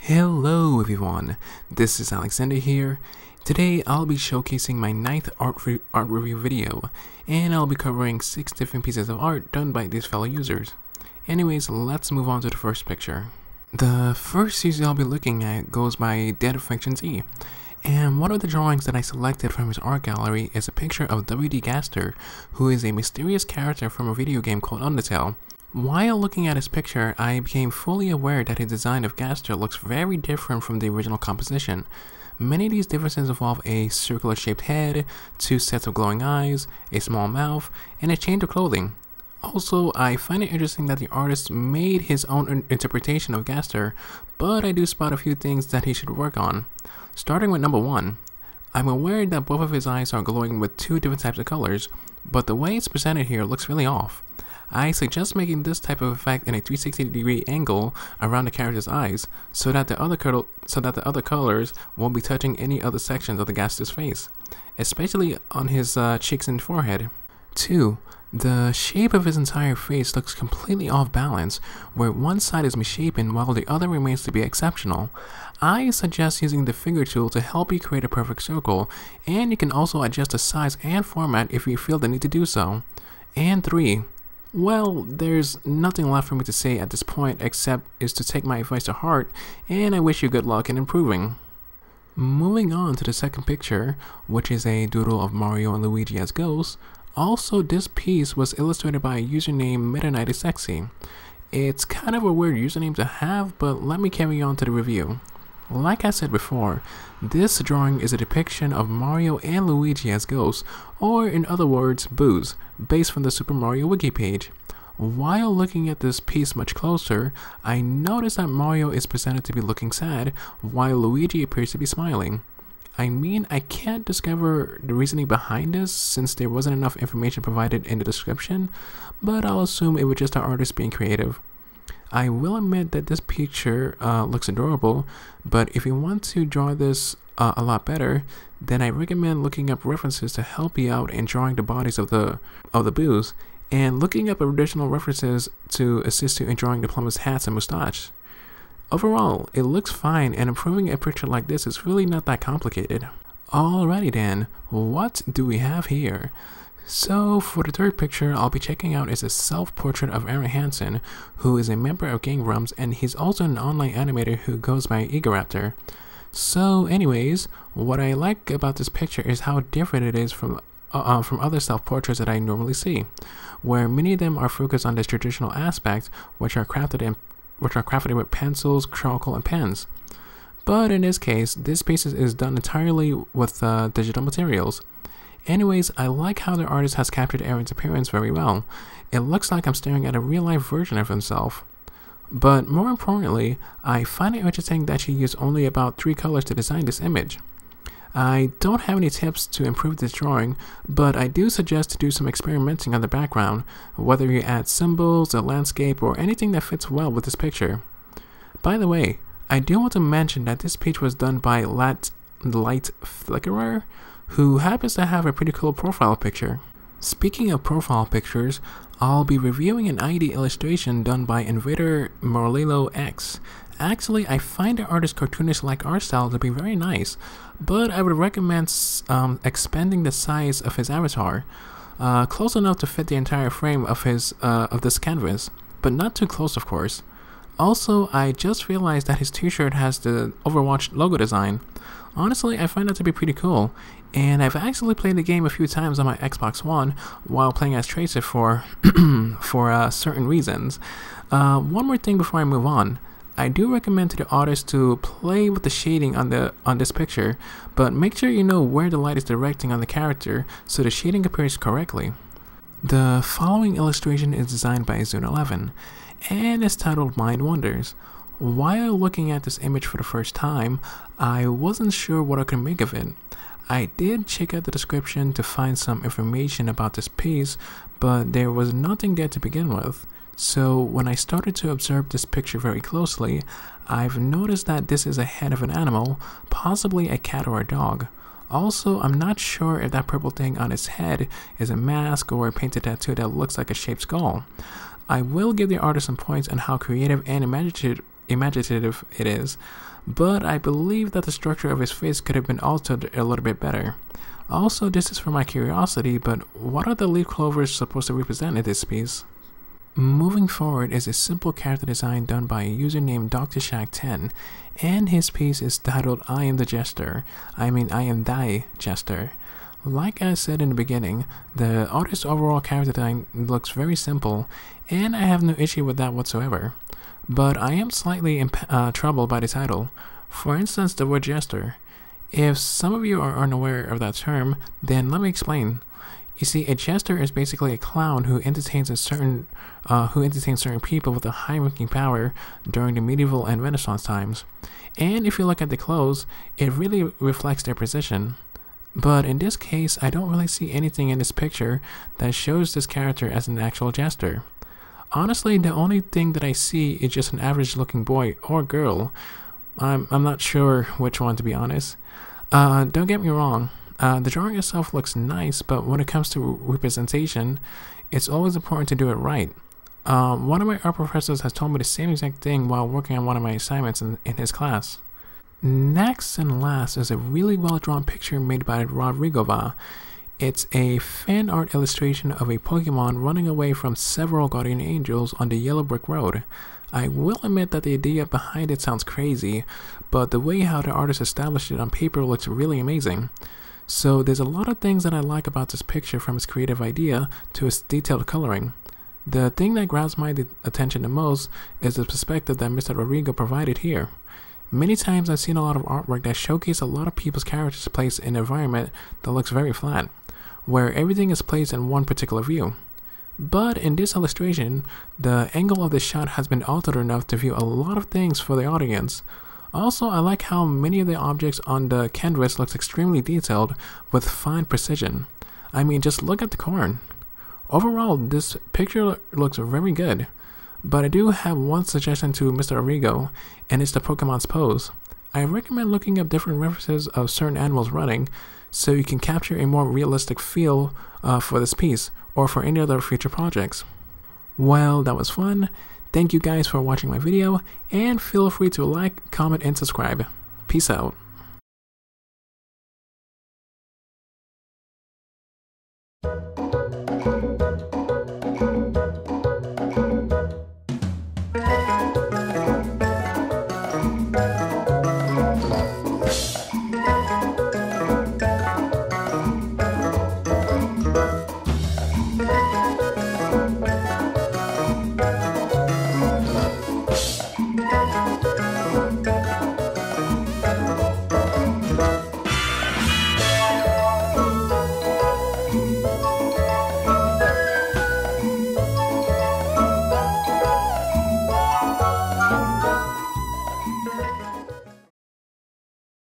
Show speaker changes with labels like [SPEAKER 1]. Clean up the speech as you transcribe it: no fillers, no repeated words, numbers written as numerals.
[SPEAKER 1] Hello everyone, this is Alexander here. Today I'll be showcasing my 9th art review video, and I'll be covering 6 different pieces of art done by these fellow users. Anyways, let's move on to the first picture. The first series I'll be looking at goes by Dead Function Z, and one of the drawings that I selected from his art gallery is a picture of Gaster, who is a mysterious character from a video game called Undertale. While looking at his picture, I became fully aware that his design of Gaster looks very different from the original composition. Many of these differences involve a circular shaped head, 2 sets of glowing eyes, a small mouth, and a change of clothing. Also, I find it interesting that the artist made his own interpretation of Gaster, but I do spot a few things that he should work on. Starting with number 1. I'm aware that both of his eyes are glowing with 2 different types of colors, but the way it's presented here looks really off. I suggest making this type of effect in a 360-degree angle around the character's eyes, so that the other colors won't be touching any other sections of the Gaster's face, especially on his cheeks and forehead. 2. The shape of his entire face looks completely off balance, where one side is misshapen while the other remains to be exceptional. I suggest using the finger tool to help you create a perfect circle, and you can also adjust the size and format if you feel the need to do so. And 3. Well, there's nothing left for me to say at this point except is to take my advice to heart, and I wish you good luck in improving. Moving on to the second picture, which is a doodle of Mario and Luigi as ghosts. Also, this piece was illustrated by a user named Midnight is Sexy. It's kind of a weird username to have, but let me carry on to the review. Like I said before, this drawing is a depiction of Mario and Luigi as ghosts, or in other words, boos, based from the Super Mario wiki page. While looking at this piece much closer, I noticed that Mario is presented to be looking sad, while Luigi appears to be smiling. I mean, I can't discover the reasoning behind this since there wasn't enough information provided in the description, but I'll assume it was just the artist being creative. I will admit that this picture looks adorable, but if you want to draw this a lot better, then I recommend looking up references to help you out in drawing the bodies of the boos, and looking up additional references to assist you in drawing the plumber's hats and mustache. Overall, it looks fine, and improving a picture like this is really not that complicated. Alrighty then, what do we have here? So, for the third picture I'll be checking out is a self-portrait of Aaron Hansen, who is a member of Gang Grumps, and he's also an online animator who goes by Eagoraptor. So anyways, what I like about this picture is how different it is from other self-portraits that I normally see, where many of them are focused on this traditional aspect, which are crafted with pencils, charcoal, and pens. But in this case, this piece is done entirely with digital materials. Anyways, I like how the artist has captured Aaron's appearance very well. It looks like I'm staring at a real-life version of himself. But more importantly, I find it interesting that she used only about 3 colors to design this image. I don't have any tips to improve this drawing, but I do suggest to do some experimenting on the background, whether you add symbols, a landscape, or anything that fits well with this picture. By the way, I do want to mention that this piece was done by Light Flickerer, who happens to have a pretty cool profile picture. Speaking of profile pictures, I'll be reviewing an ID illustration done by Invader Morlilo X. Actually, I find the artist's cartoonish-like art style to be very nice, but I would recommend expanding the size of his avatar, close enough to fit the entire frame of this canvas, but not too close, of course. Also, I just realized that his t-shirt has the Overwatch logo design. Honestly, I find that to be pretty cool, and I've actually played the game a few times on my Xbox One while playing as Tracer for certain reasons. One more thing before I move on. I do recommend to the artist to play with the shading on this picture, but make sure you know where the light is directing on the character so the shading appears correctly. The following illustration is designed by Zune11, and is titled Mind Wonders. While looking at this image for the first time, I wasn't sure what I could make of it. I did check out the description to find some information about this piece, but there was nothing there to begin with. So when I started to observe this picture very closely, I've noticed that this is a head of an animal, possibly a cat or a dog. Also, I'm not sure if that purple thing on its head is a mask or a painted tattoo that looks like a shaped skull. I will give the artist some points on how creative and imaginative it is, but I believe that the structure of his face could have been altered a little bit better. Also, this is for my curiosity, but what are the leaf clovers supposed to represent in this piece? Moving forward is a simple character design done by a user named Dr.Shag10, and his piece is titled I am the Jester. I am thy Jester. Like I said in the beginning, the artist's overall character design looks very simple, and I have no issue with that whatsoever. But I am slightly troubled by the title. For instance, the word Jester. If some of you are unaware of that term, then let me explain. You see, a jester is basically a clown who entertains certain people with a high-ranking power during the medieval and Renaissance times. And if you look at the clothes, it really reflects their position. But in this case, I don't really see anything in this picture that shows this character as an actual jester. Honestly, the only thing that I see is just an average-looking boy or girl. I'm not sure which one, to be honest. Don't get me wrong. The drawing itself looks nice, but when it comes to representation, it's always important to do it right. One of my art professors has told me the same exact thing while working on one of my assignments in his class. Next and last is a really well-drawn picture made by Rodrigova. It's a fan art illustration of a Pokemon running away from several guardian angels on the yellow brick road. I will admit that the idea behind it sounds crazy, but the way how the artist established it on paper looks really amazing. So there's a lot of things that I like about this picture, from its creative idea to its detailed coloring. The thing that grabs my attention the most is the perspective that Mr. Rodrigo provided here. Many times I've seen a lot of artwork that showcase a lot of people's characters placed in an environment that looks very flat, where everything is placed in one particular view. But in this illustration, the angle of the shot has been altered enough to view a lot of things for the audience. Also, I like how many of the objects on the canvas looks extremely detailed with fine precision. Just look at the corn. Overall, this picture looks very good, but I do have one suggestion to Mr. Arrigo, and it's the Pokemon's pose. I recommend looking up different references of certain animals running, so you can capture a more realistic feel for this piece, or for any other future projects. Well, that was fun. Thank you guys for watching my video, and feel free to like, comment, and subscribe. Peace out.